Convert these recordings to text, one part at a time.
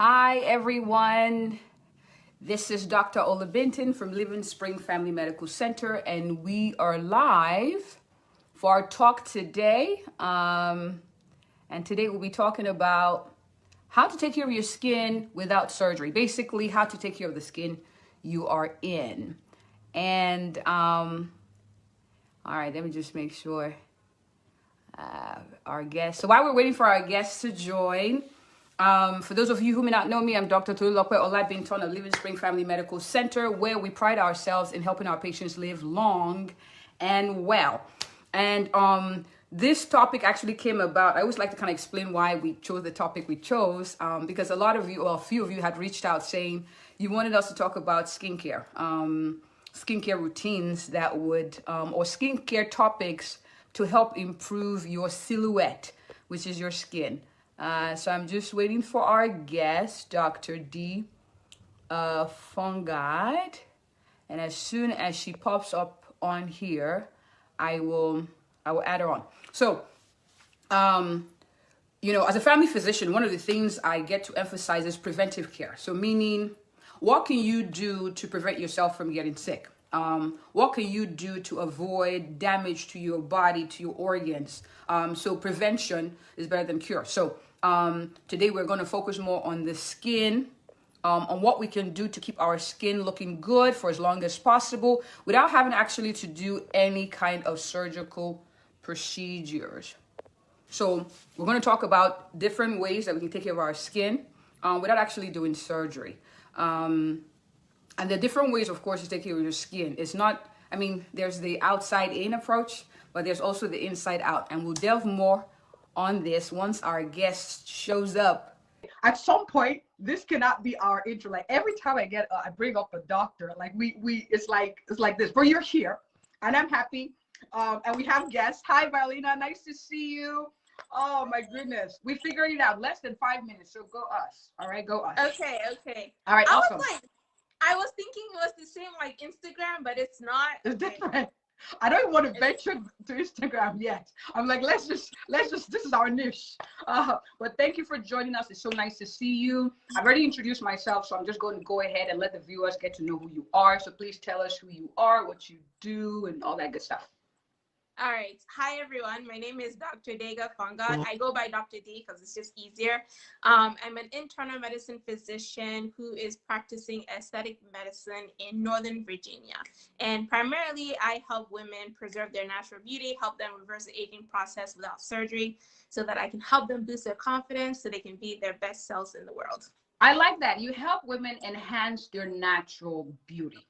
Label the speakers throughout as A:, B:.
A: Hi, everyone. This is Dr. Olabintan from Livingspring Family Medical Center, and we are live for our talk today. And today we'll be talking about how to take care of your skin without surgery. Basically, how to take care of the skin you are in. And all right, let me just make sure our guests. So while we're waiting for our guests to join, for those of you who may not know me, I'm Dr. Tolulope Olabintan of Livingspring Family Medical Center, where we pride ourselves in helping our patients live long and well. And this topic actually came about. I always like to kind of explain why we chose the topic we chose, because a lot of you, or a few of you, had reached out saying you wanted us to talk about skincare, skincare routines that would, or skincare topics to help improve your silhouette, which is your skin. So I'm just waiting for our guest, Dr. Dee Fongod. And as soon as she pops up on here, I will add her on. So, as a family physician, one of the things I get to emphasize is preventive care. So meaning, what can you do to prevent yourself from getting sick? What can you do to avoid damage to your body, to your organs? So prevention is better than cure. So today we're going to focus more on the skin, on what we can do to keep our skin looking good for as long as possible without having actually to do any kind of surgical procedures. So we're going to talk about different ways that we can take care of our skin without actually doing surgery. And the different ways, of course, to take care of your skin. It's not, there's the outside in approach, but there's also the inside out. And we'll delve more on this once our guest shows up.
B: At some point, this cannot be our intro. Like every time I bring up a doctor, like it's like this. But you're here, and I'm happy. And we have guests. Hi, Marlena. Nice to see you. Oh my goodness, we figured it out. Less than 5 minutes. So go us. All right, go us.
C: Okay.
B: All right. Awesome.
C: I was thinking it was the same like Instagram, but it's not.
B: It's different. I don't even want to venture to Instagram yet. I'm like, let's just, this is our niche. But thank you for joining us. It's so nice to see you. I've already introduced myself, so I'm just going to go ahead and let the viewers get to know who you are. So please tell us who you are, what you do, and all that good stuff.
C: All right. Hi, everyone. My name is Dr. Dee Fongod. I go by Dr. D because it's just easier. I'm an internal medicine physician who is practicing aesthetic medicine in Northern Virginia. And primarily, I help women preserve their natural beauty, help them reverse the aging process without surgery, so that I can help them boost their confidence so they can be their best selves in the world.
A: I like that. You help women enhance their natural beauty.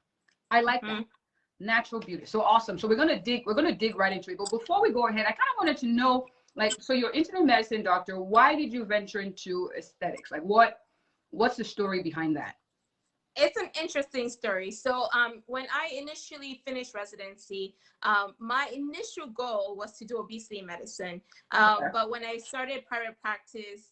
A: I like that. Natural beauty. So awesome. So we're gonna dig right into it. But before we go ahead, I kind of wanted to know, so you're internal medicine doctor. Why did you venture into aesthetics? Like what's the story behind that?
C: It's an interesting story. So when I initially finished residency, my initial goal was to do obesity medicine. But when I started private practice,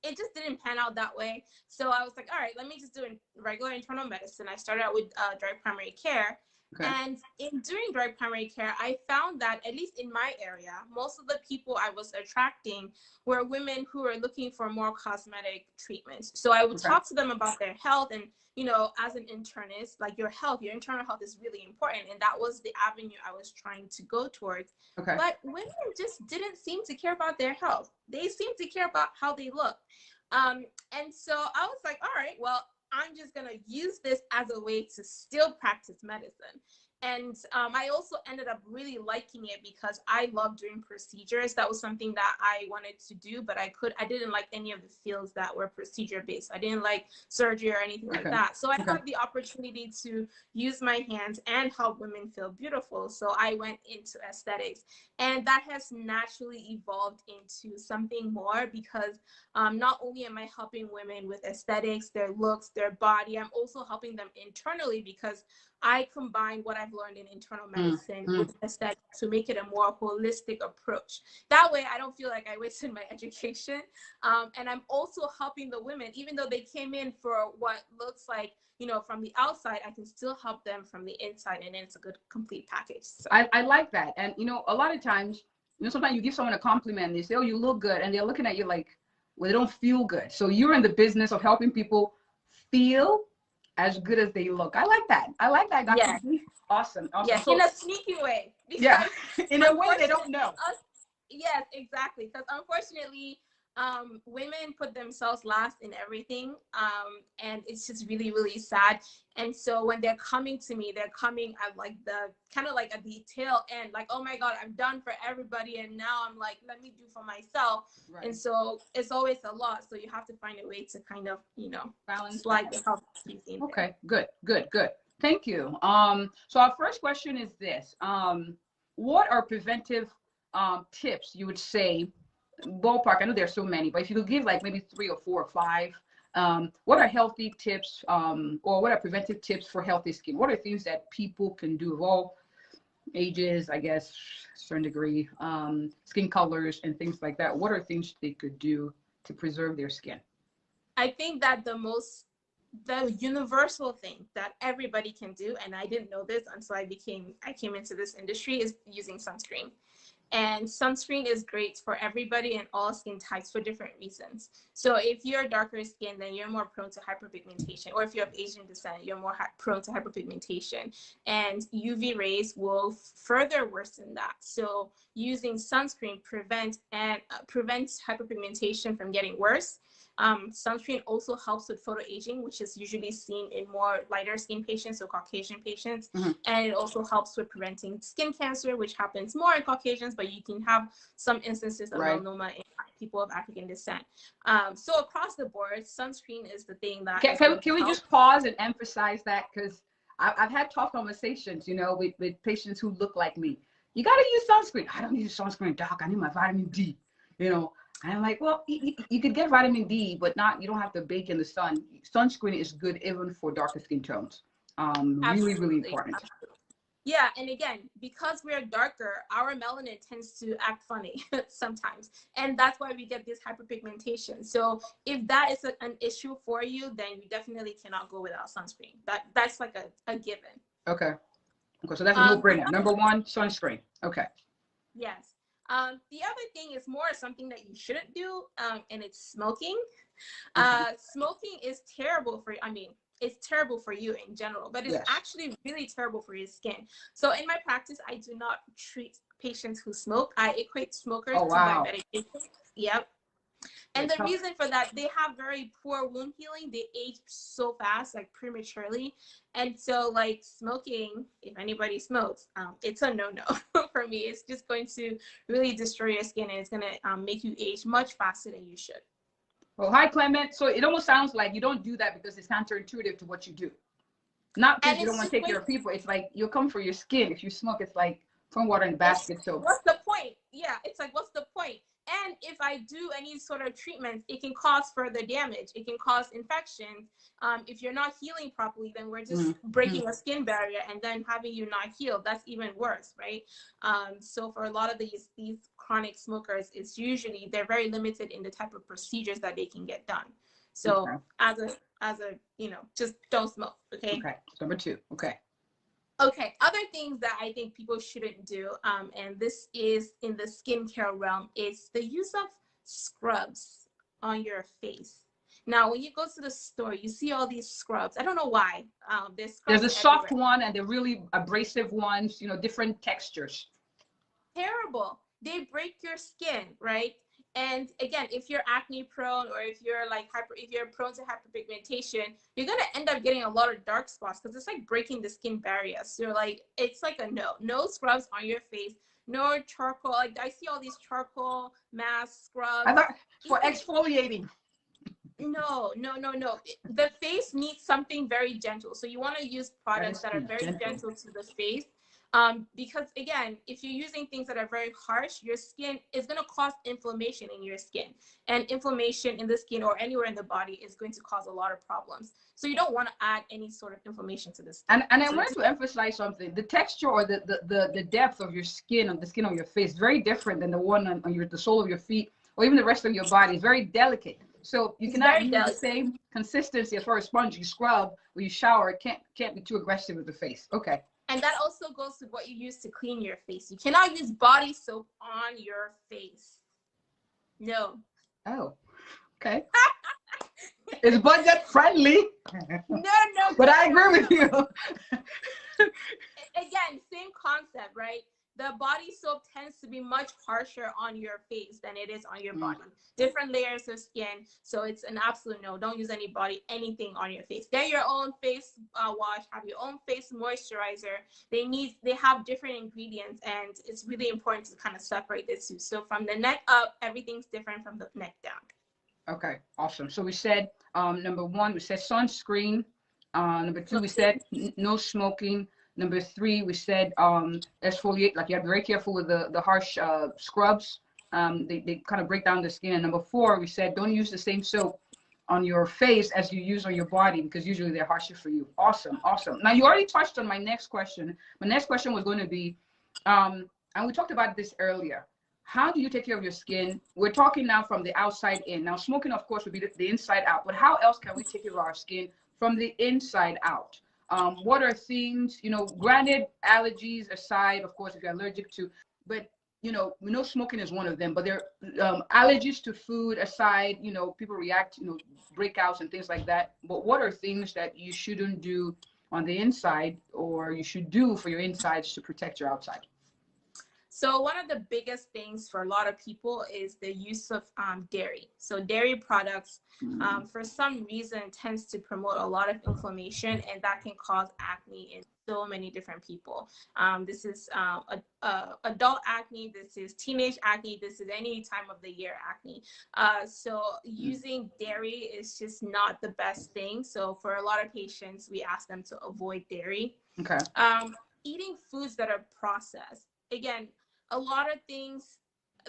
C: it just didn't pan out that way. So I was like, all right, let me just do regular internal medicine. I started out with dry primary care. Okay. And in doing dry primary care, I found that, at least in my area, most of the people I was attracting were women who were looking for more cosmetic treatments. So I would talk to them about their health, and, as an internist, like your internal health is really important. And that was the avenue I was trying to go towards. Okay. But women just didn't seem to care about their health. They seemed to care about how they look. And so I was like, all right, well, I'm just going to use this as a way to still practice medicine. And I also ended up really liking it because I love doing procedures. That was something that I wanted to do, but I didn't like any of the fields that were procedure based. I didn't like surgery or anything like that. So I had the opportunity to use my hands and help women feel beautiful. So I went into aesthetics, and that has naturally evolved into something more because not only am I helping women with aesthetics, their looks, their body, I'm also helping them internally because I combine what I've learned in internal medicine with aesthetics to make it a more holistic approach. That way, I don't feel like I wasted my education. And I'm also helping the women, even though they came in for what looks like, from the outside, I can still help them from the inside, and it's a good complete package. So.
A: I like that. And, a lot of times, sometimes you give someone a compliment and they say, oh, you look good. And they're looking at you like, well, they don't feel good. So you're in the business of helping people feel as good as they look. I like that. I like that, Dr.
C: Yes.
A: D. Awesome. Awesome.
C: Yeah,
A: So,
C: in a sneaky way.
A: yeah, in a way they don't know.
C: Yes, exactly. Because unfortunately, women put themselves last in everything, and it's just really, really sad. And so when they're coming to me, they're coming at like the kind of like at the tail end, like, oh my God, I'm done for everybody, and now I'm like, let me do for myself. Right. And so it's always a lot. So you have to find a way to kind of, you know, balance like the health.
A: Okay, good, good, good. Thank you. So our first question is this: what are preventive tips you would say, ballpark? I know there's so many, but if you could give like maybe 3 or 4 or 5, what are healthy tips, or what are preventive tips for healthy skin? What are things that people can do of all ages, I guess, certain degree, skin colors and things like that? What are things they could do to preserve their skin?
C: I think that the universal thing that everybody can do, and I didn't know this until I came into this industry, is using sunscreen. And sunscreen is great for everybody and all skin types for different reasons. So if you're darker skin, then you're more prone to hyperpigmentation, or if you're of Asian descent, you're more prone to hyperpigmentation, and UV rays will further worsen that. So using sunscreen prevents hyperpigmentation from getting worse. Sunscreen also helps with photoaging, which is usually seen in more lighter skin patients, so Caucasian patients. Mm-hmm. And it also helps with preventing skin cancer, which happens more in Caucasians, but you can have some instances of melanoma in people of African descent. So across the board, sunscreen is the thing that
A: can we just pause and emphasize that? Because I've had tough conversations, you know, with patients who look like me. You got to use sunscreen. I don't need sunscreen, doc. I need my vitamin D, you know. And I'm like, well, you could get vitamin D, but you don't have to bake in the sun. Sunscreen is good even for darker skin tones. Really, really important.
C: Absolutely. Yeah, and again, because we're darker, our melanin tends to act funny sometimes. And that's why we get this hyperpigmentation. So if that is an issue for you, then you definitely cannot go without sunscreen. That's like a given.
A: Okay. Okay, so that's a no-brainer. Number 1, sunscreen. Okay.
C: Yes. The other thing is more something that you shouldn't do, and it's smoking. Smoking is terrible for, it's terrible for you in general, but it's actually really terrible for your skin. So in my practice, I do not treat patients who smoke. I equate smokers to diabetic patients. Yep. And the reason for that, they have very poor wound healing. They age so fast, like prematurely. And so like smoking, if anybody smokes, it's a no-no for me. It's just going to really destroy your skin, and it's going to make you age much faster than you should.
A: Well, hi, Clement. So it almost sounds like you don't do that because it's counterintuitive to what you do. Not because you don't want to take care of people. It's like you'll come for your skin. If you smoke, it's like throwing water in the basket. So
C: what's the point? Yeah, it's like, what's the point? And if I do any sort of treatment, it can cause further damage. It can cause infections. If you're not healing properly, then we're just breaking a skin barrier and then having you not heal. That's even worse, right? So for a lot of these chronic smokers, it's usually, they're very limited in the type of procedures that they can get done. So as a, you know, just don't smoke, okay?
A: Okay, number 2, okay.
C: Okay, other things that I think people shouldn't do, and this is in the skincare realm, is the use of scrubs on your face. Now, when you go to the store, you see all these scrubs. I don't know why.
A: There's a soft one and the really abrasive ones, you know, different textures.
C: Terrible. They break your skin, right? And again, if you're acne prone, or if you're like if you're prone to hyperpigmentation, you're gonna end up getting a lot of dark spots because it's like breaking the skin barrier. So like, it's like a no scrubs on your face, no charcoal. Like I see all these charcoal mask scrubs.
A: I thought for exfoliating.
C: No. The face needs something very gentle. So you want to use products that are very gentle to the face. Because again, if you're using things that are very harsh, your skin is going to cause inflammation in your skin, and inflammation in the skin or anywhere in the body is going to cause a lot of problems. So you don't want to add any sort of inflammation to the skin.
A: And I wanted to emphasize something. The texture or the depth of your skin, on the skin on your face, is very different than the one on the sole of your feet or even the rest of your body. It's very delicate. So you cannot use the same consistency as far as sponge you scrub or you shower. It can't be too aggressive with the face. Okay.
C: And that also goes to what you use to clean your face. You cannot use body soap on your face. No.
A: Oh.
B: Okay. It's budget friendly.
C: No,
B: But I agree with you.
C: Again, same concept, right? The body soap tends to be much harsher on your face than it is on your body. Different layers of skin, so it's an absolute no. Don't use anything on your face. Get your own face wash, have your own face moisturizer. They have different ingredients, and it's really important to kind of separate the two. So from the neck up, everything's different from the neck down.
B: Okay, awesome. So we said number 1, we said sunscreen. Number 2, we said no smoking. Number 3, we said exfoliate, like you have to be very careful with the harsh scrubs. They kind of break down the skin. And number 4, we said don't use the same soap on your face as you use on your body, because usually they're harsher for you. Awesome, awesome. Now you already touched on my next question. My next question was going to be, and we talked about this earlier. How do you take care of your skin? We're talking now from the outside in. Now smoking, of course, would be the inside out. But how else can we take care of our skin from the inside out? What are things, you know, granted, allergies aside, of course, if you're allergic to, but, you know, we know smoking is one of them, but there allergies to food aside, you know, people react, you know, breakouts and things like that. But what are things that you shouldn't do on the inside, or you should do for your insides to protect your outside?
C: So one of the biggest things for a lot of people is the use of dairy. So dairy products, for some reason, tends to promote a lot of inflammation, and that can cause acne in so many different people. This is adult acne, this is teenage acne, this is any time of the year acne. So using dairy is just not the best thing. So for a lot of patients, we ask them to avoid dairy.
B: Okay.
C: Eating foods that are processed. Again, a lot of things,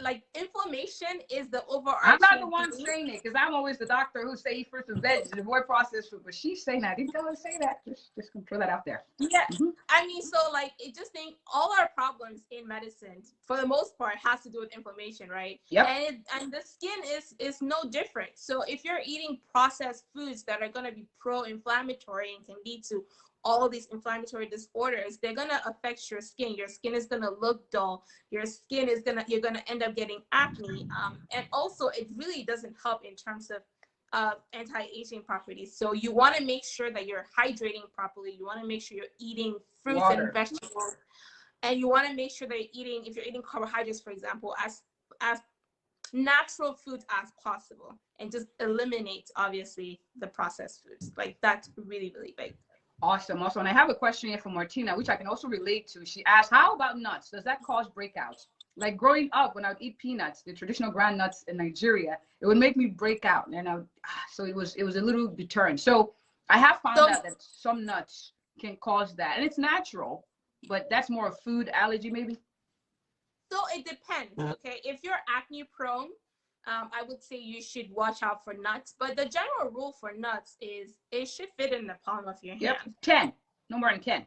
C: like inflammation is the overarching.
B: I'm not the one saying it, because I'm always the doctor who say eat fruits and veggies and avoid processed food. But she's saying that. I didn't tell her to say that. Just throw that out there.
C: Yeah. I mean, so like, it just think all our problems in medicine, for the most part, has to do with inflammation, right?
B: Yep.
C: And the skin is no different. So if you're eating processed foods that are going to be pro-inflammatory and can lead to all of these inflammatory disorders, they're going to affect your skin. Your skin is going to look dull. Your skin is you're going to end up getting acne. And also, it really doesn't help in terms of anti-aging properties. So you want to make sure that you're hydrating properly. You want to make sure you're eating fruits and vegetables. And you want to make sure that you're eating, if you're eating carbohydrates, for example, as natural foods as possible, and just eliminate, obviously, the processed foods. Like, that's really, really big.
B: Awesome. Also, and I have a question here from Martina, which I can also relate to. She asked, how about nuts? Does that cause breakouts? Like growing up, when I would eat peanuts, the traditional ground nuts in Nigeria, it would make me break out. And so it was a little deterrent. So I have found out that some nuts can cause that. And it's natural, but that's more a food allergy maybe?
C: So it depends, okay? If you're acne prone, I would say you should watch out for nuts. But the general rule for nuts is it should fit in the palm of your hand.
B: Yep, 10. No more than 10.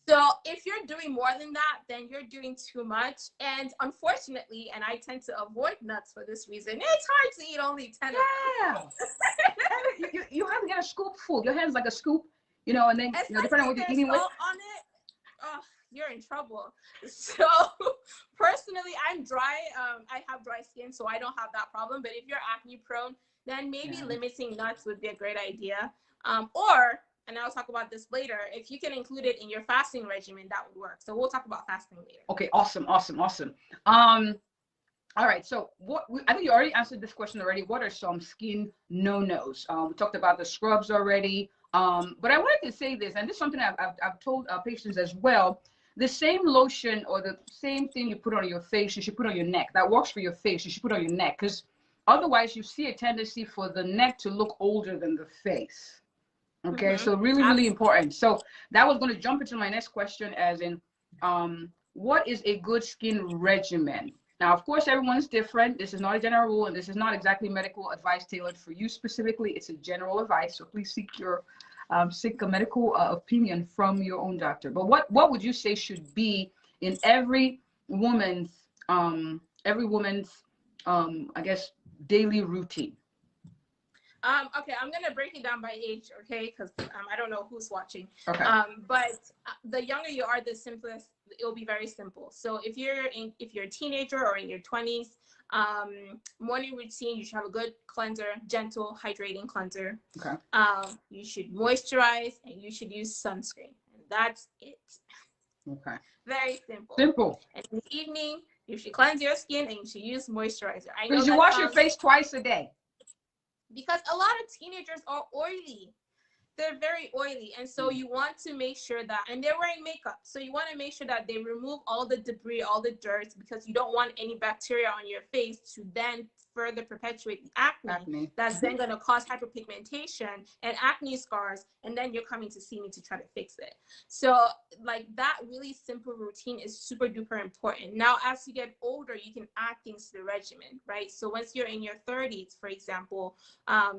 C: So if you're doing more than that, then you're doing too much. And unfortunately, and I tend to avoid nuts for this reason, it's hard to eat only 10
B: yeah. of them. you have to get a scoopful. Your hand's like a scoop, you know, and then depending on what you're eating with.
C: On it, oh, you're in trouble. So personally, I'm dry. I have dry skin, so I don't have that problem. But if you're acne prone, then maybe limiting nuts would be a great idea. Or, and I'll talk about this later, if you can include it in your fasting regimen, that would work. So we'll talk about fasting later.
B: Okay, awesome. All right, so I think you already answered this question already. What are some skin no-nos? We talked about the scrubs already. But I wanted to say this, and this is something I've told patients as well. The same lotion or the same thing you put on your face, you should put on your neck. That works for your face, you should put on your neck, because otherwise you see a tendency for the neck to look older than the face. Okay, so really, really important. So that was going to jump into my next question, as in, what is a good skin regimen? Now, of course, everyone's different. This is not a general rule, and this is not exactly medical advice tailored for you specifically. It's a general advice, so please seek a medical opinion from your own doctor. But what would you say should be in every woman's I guess daily routine?
C: Okay, I'm gonna break it down by age, okay? Because I don't know who's watching.
B: Okay.
C: But the younger you are, the it'll be very simple. So if you're a teenager or in your 20s, morning routine, you should have a good cleanser, gentle, hydrating cleanser.
A: Okay.
C: You should moisturize and you should use sunscreen. And that's it.
A: Okay.
C: Very simple.
A: Simple.
C: And in the evening, you should cleanse your skin and you should use moisturizer. I know
A: because you wash your face twice a day.
C: Because a lot of teenagers are oily. They're very oily, and so you want to make sure that, and they're wearing makeup, so you want to make sure that they remove all the debris, all the dirt, because you don't want any bacteria on your face to then further perpetuate the acne. That's then going to cause hyperpigmentation and acne scars, and then you're coming to see me to try to fix it. So like that really simple routine is super duper important. Now, as you get older, you can add things to the regimen, right? So once you're in your 30s, for example,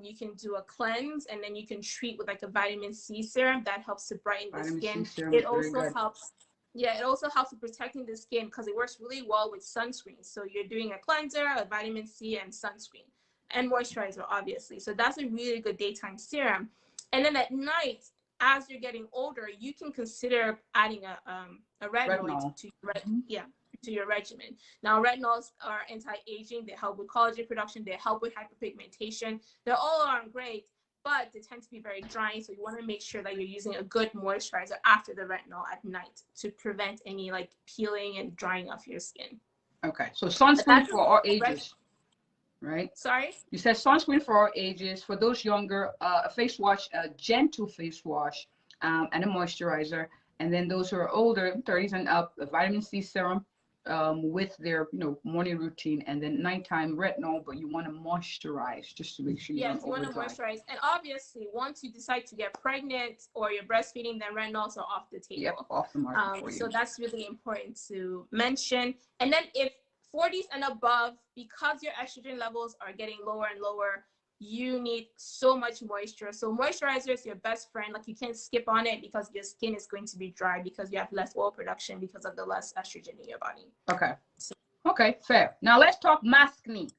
C: you can do a cleanse, and then you can treat with like a vitamin C serum that helps to brighten the skin. It also helps. Yeah, it also helps with protecting the skin because it works really well with sunscreen. So you're doing a cleanser, a vitamin C, and sunscreen, and moisturizer, obviously. So that's a really good daytime serum. And then at night, as you're getting older, you can consider adding a retinol to your regimen. Now, retinols are anti-aging. They help with collagen production. They help with hyperpigmentation. They all aren't great, but they tend to be very drying. So you want to make sure that you're using a good moisturizer after the retinol at night to prevent any like peeling and drying of your skin.
A: Okay, so sunscreen for all ages, right?
C: Sorry?
A: You said sunscreen for all ages. For those younger, a face wash, a gentle face wash, and a moisturizer. And then those who are older, 30s and up, a vitamin C serum with their morning routine, and then nighttime retinol, but you want to moisturize just to make sure you don't
C: you want to moisturize. And obviously, once you decide to get pregnant or you're breastfeeding, then retinols are off the table.
A: Yep, off the market for you.
C: So that's really important to mention. And then if 40s and above, because your estrogen levels are getting lower and lower, you need so much moisture. So moisturizer is your best friend. Like you can't skip on it because your skin is going to be dry because you have less oil production because of the less estrogen in your body.
A: Okay. Okay, fair. Now let's talk maskne.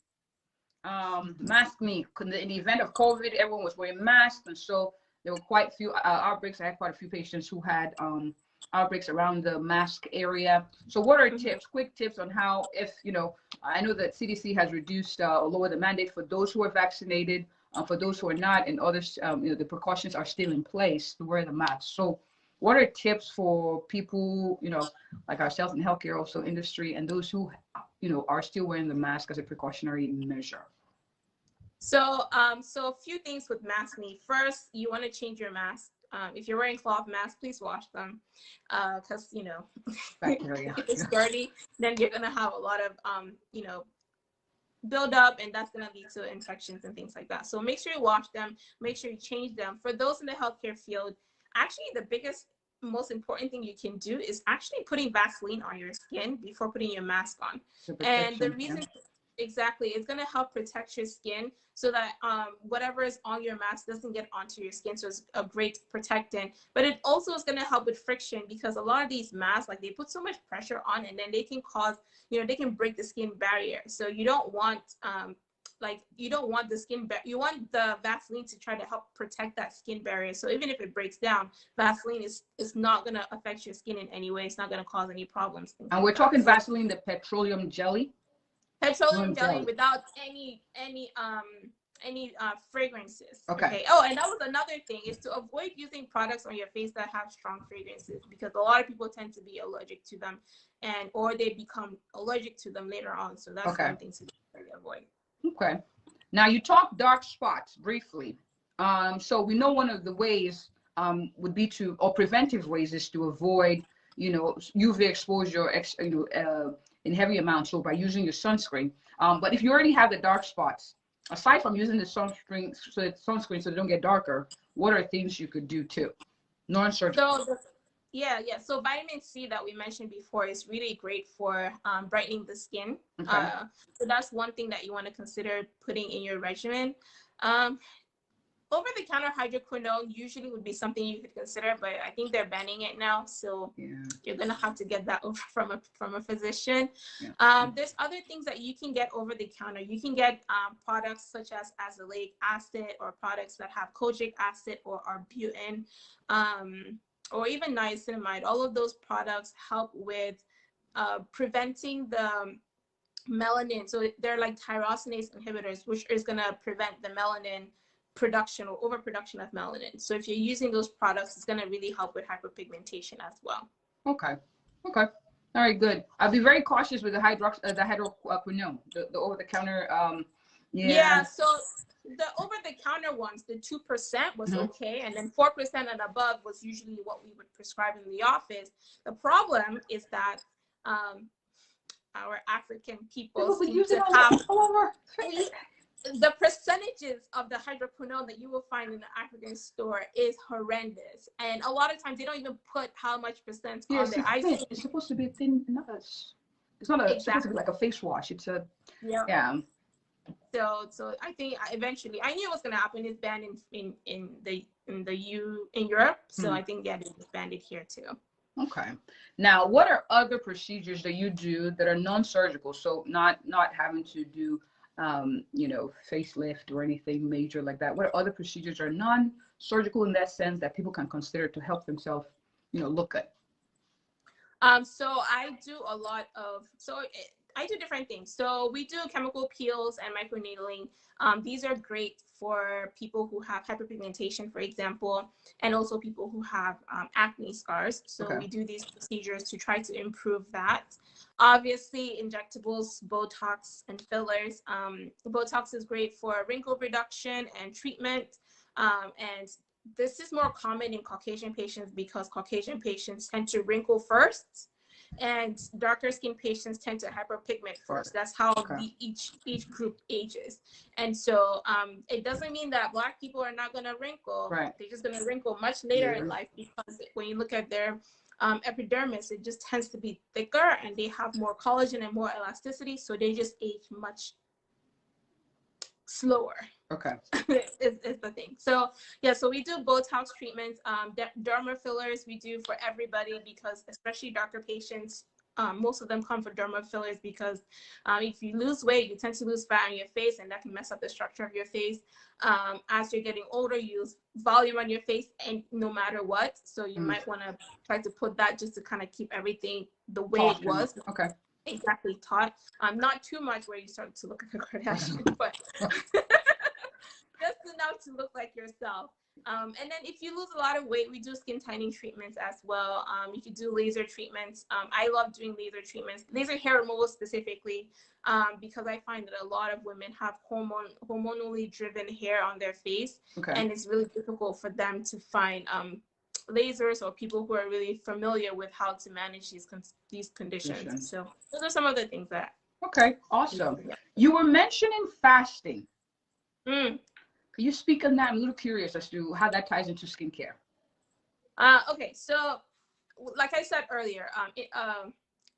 A: Maskne. In the event of COVID, everyone was wearing masks, and so there were quite a few outbreaks. I had quite a few patients who had outbreaks around the mask area. So what are tips, quick tips on how, if, I know that CDC has reduced or lowered the mandate for those who are vaccinated, for those who are not, and others, the precautions are still in place to wear the mask. So what are tips for people, like ourselves in healthcare, also industry, and those who, are still wearing the mask as a precautionary measure?
C: So, so a few things with maskne. First, you want to change your mask. If you're wearing cloth masks, please wash them, because
A: Bacteria.
C: if it's dirty, then you're gonna have a lot of build up, and that's gonna lead to infections and things like that. So make sure you wash them. Make sure you change them. For those in the healthcare field, actually, the biggest, most important thing you can do is actually putting Vaseline on your skin before putting your mask on. And the reason. Exactly. It's going to help protect your skin so that whatever is on your mask doesn't get onto your skin. So it's a great protectant. But it also is going to help with friction, because a lot of these masks, like, they put so much pressure on, and then they can cause, they can break the skin barrier. So you don't want, you don't want the you want the Vaseline to try to help protect that skin barrier. So even if it breaks down, Vaseline is not going to affect your skin in any way. It's not going to cause any problems.
A: And we're talking Vaseline, the petroleum jelly.
C: Petroleum jelly without any fragrances.
A: Okay.
C: Oh, and that was another thing, is to avoid using products on your face that have strong fragrances, because a lot of people tend to be allergic to them, or they become allergic to them later on. So that's one thing to really avoid. Okay.
A: Now you talked dark spots briefly. So we know one of the ways would be to, or preventive ways, is to avoid, UV exposure, in heavy amounts, so by using your sunscreen. But if you already have the dark spots, aside from using the sunscreen so they don't get darker, what are things you could do too? Non-surgical.
C: So so vitamin C that we mentioned before is really great for brightening the skin.
A: Okay.
C: So that's one thing that you want to consider putting in your regimen. Over-the-counter hydroquinone usually would be something you could consider, but I think they're banning it now, so you're gonna have to get that over from a physician. There's other things that you can get over the counter. You can get products such as azelaic acid, or products that have kojic acid or arbutin, or even niacinamide, all of those products help with preventing the melanin. So they're like tyrosinase inhibitors, which is going to prevent the melanin production or overproduction of melanin. So if you're using those products, it's going to really help with hyperpigmentation as well.
A: Okay. Okay. All right, good. I'll be very cautious with the hydroquinone, the over-the-counter.
C: Yeah. So the over-the-counter ones, the 2% was okay, and then 4% and above was usually what we would prescribe in the office. The problem is that our African people seem to have the percentages of the hydroquinone that you will find in the African store is horrendous, and a lot of times they don't even put how much percent on their ice cream.
A: It's supposed to be a thin. It's not supposed to be like a face wash. It's a yeah.
C: So I think eventually I knew it was going to happen. It's banned in Europe, so I think they just banned it here too.
A: Okay. Now, what are other procedures that you do that are non-surgical? So not having to do facelift or anything major like that. What other procedures are non-surgical in that sense that people can consider to help themselves, look good?
C: So I do a lot of, I do different things. So we do chemical peels and microneedling. These are great for people who have hyperpigmentation, for example, and also people who have acne scars. So we do these procedures to try to improve that. Obviously, injectables, Botox, and fillers. Botox is great for wrinkle reduction and treatment. And this is more common in Caucasian patients because Caucasian patients tend to wrinkle first, and darker skin patients tend to hyperpigment first. That's how each group ages. And so it doesn't mean that Black people are not going to wrinkle. Right. They're just going to wrinkle much later in life because when you look at their epidermis, it just tends to be thicker and they have more collagen and more elasticity. So they just age much slower. Okay. is the thing. So yeah, so we do Botox treatments, derma fillers we do for everybody because especially darker patients, most of them come for derma fillers because if you lose weight, you tend to lose fat on your face and that can mess up the structure of your face. As you're getting older, you lose volume on your face and no matter what. So you might want to try to put that just to kind of keep everything the way it was. Okay. Exactly, taut. Not too much where you start to look like a Kardashian, but just enough to look like yourself. And then if you lose a lot of weight, we do skin tightening treatments as well. You could do laser treatments. I love doing laser treatments, laser hair removal specifically, because I find that a lot of women have hormonally driven hair on their face, and it's really difficult for them to find lasers or people who are really familiar with how to manage these conditions. So those are some of the things that. Okay, awesome. You were mentioning fasting. Can you speak on that? I'm a little curious as to how that ties into skincare. Okay, so like I said earlier,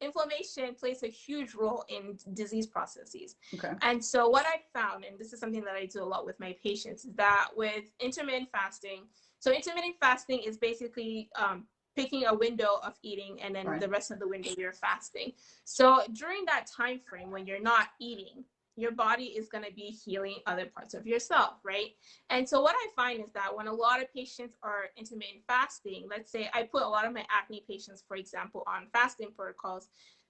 C: inflammation plays a huge role in disease processes. Okay. And so what I found, and this is something that I do a lot with my patients, is that with intermittent fasting, so intermittent fasting is basically picking a window of eating and then the rest of the window you're fasting. So during that time frame when you're not eating, your body is going to be healing other parts of yourself, right? And so what I find is that when a lot of patients are intermittent fasting, let's say I put a lot of my acne patients, for example, on fasting protocols,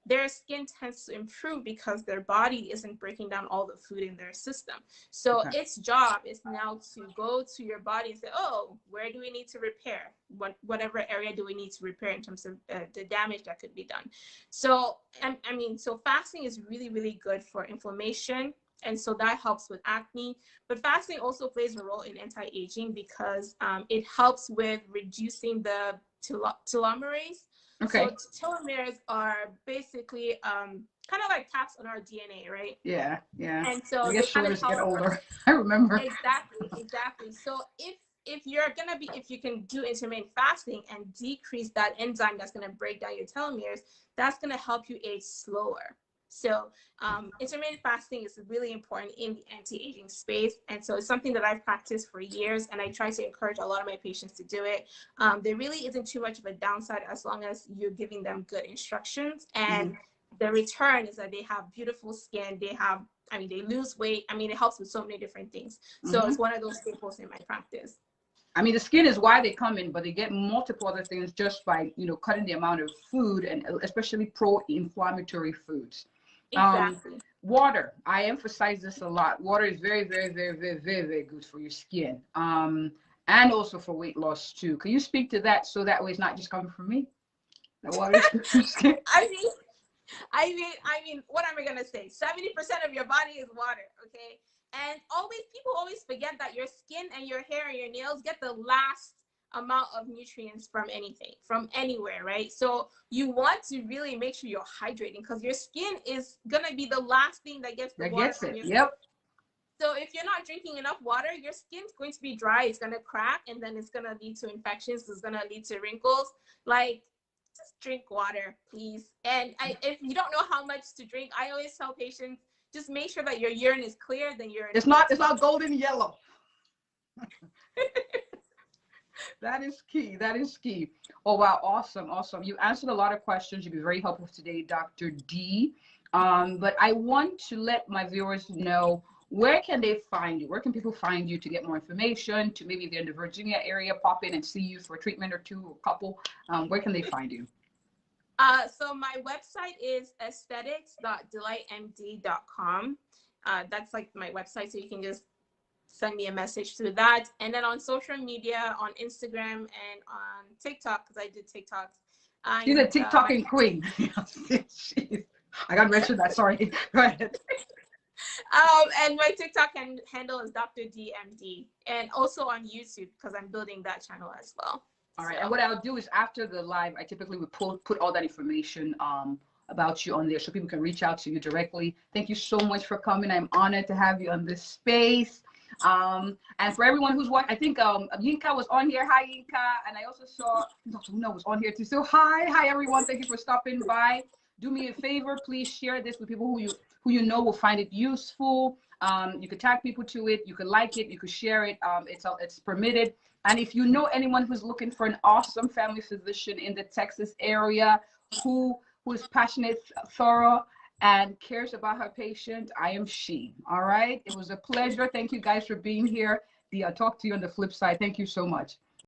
C: their skin tends to improve because their body isn't breaking down all the food in their system. So its job is now to go to your body and say, oh, where do we need to repair? Whatever area do we need to repair in terms of the damage that could be done? So, so fasting is really, really good for inflammation. And so that helps with acne. But fasting also plays a role in anti-aging because it helps with reducing the telomerase. Okay. So telomeres are basically kind of like caps on our DNA, right? Yeah, yeah. And so I guess shoulders get older. I remember. Exactly. So if you can do intermittent fasting and decrease that enzyme that's going to break down your telomeres, that's going to help you age slower. So intermittent fasting is really important in the anti-aging space. And so it's something that I've practiced for years, and I try to encourage a lot of my patients to do it. There really isn't too much of a downside as long as you're giving them good instructions. And the return is that they have beautiful skin. They lose weight. It helps with so many different things. So it's one of those staples in my practice.
A: I mean, the skin is why they come in, but they get multiple other things just by, you know, cutting the amount of food, and especially pro-inflammatory foods.
C: Exactly.
A: Water. I emphasize this a lot. Water is very, very, very, very, very, very good for your skin. And also for weight loss too. Can you speak to that so that way it's not just coming from me? The water is good for skin.
C: I mean, what am I gonna say? 70% of your body is water, okay? And people always forget that your skin and your hair and your nails get the last amount of nutrients from anything, from anywhere, right? So you want to really make sure you're hydrating, because your skin is gonna be the last thing that gets the water from your skin.
A: Yep.
C: So if you're not drinking enough water, your skin's going to be dry. It's gonna crack, and then it's gonna lead to infections. It's gonna lead to wrinkles. Like, just drink water, please. And if you don't know how much to drink, I always tell patients, just make sure that your urine is clear. Then
A: it's not golden yellow. That is key. That is key. Oh wow, awesome, awesome. You answered a lot of questions. You've been very helpful today, Dr. D. But I want to let my viewers know, where can they find you? Where can people find you to get more information? To maybe if they're in the Virginia area, pop in and see you for a treatment or two, or a couple. Where can they find you?
C: So my website is aesthetics.delightmd.com. That's like my website, so you can just send me a message through that. And then on social media, on Instagram and on TikTok, because I did TikToks.
A: She's a TikToking queen. I got to mention that. Sorry. Go ahead.
C: And my TikTok handle is Dr. DMD, and also on YouTube, because I'm building that channel as well.
A: All right. And what I'll do is after the live, I typically would put all that information about you on there so people can reach out to you directly. Thank you so much for coming. I'm honored to have you on this space. And for everyone who's watching, I think Yinka was on here. Hi, Yinka. And I also saw Dr. Una was on here too. So hi everyone. Thank you for stopping by. Do me a favor, please share this with people who you know will find it useful. You could tag people to it. You could like it. You could share it. It's permitted. And if you know anyone who's looking for an awesome family physician in the Texas area who is passionate, thorough, and cares about her patient, I am she. All right. It was a pleasure. Thank you guys for being here. Dee, I'll talk to you on the flip side. Thank you so much.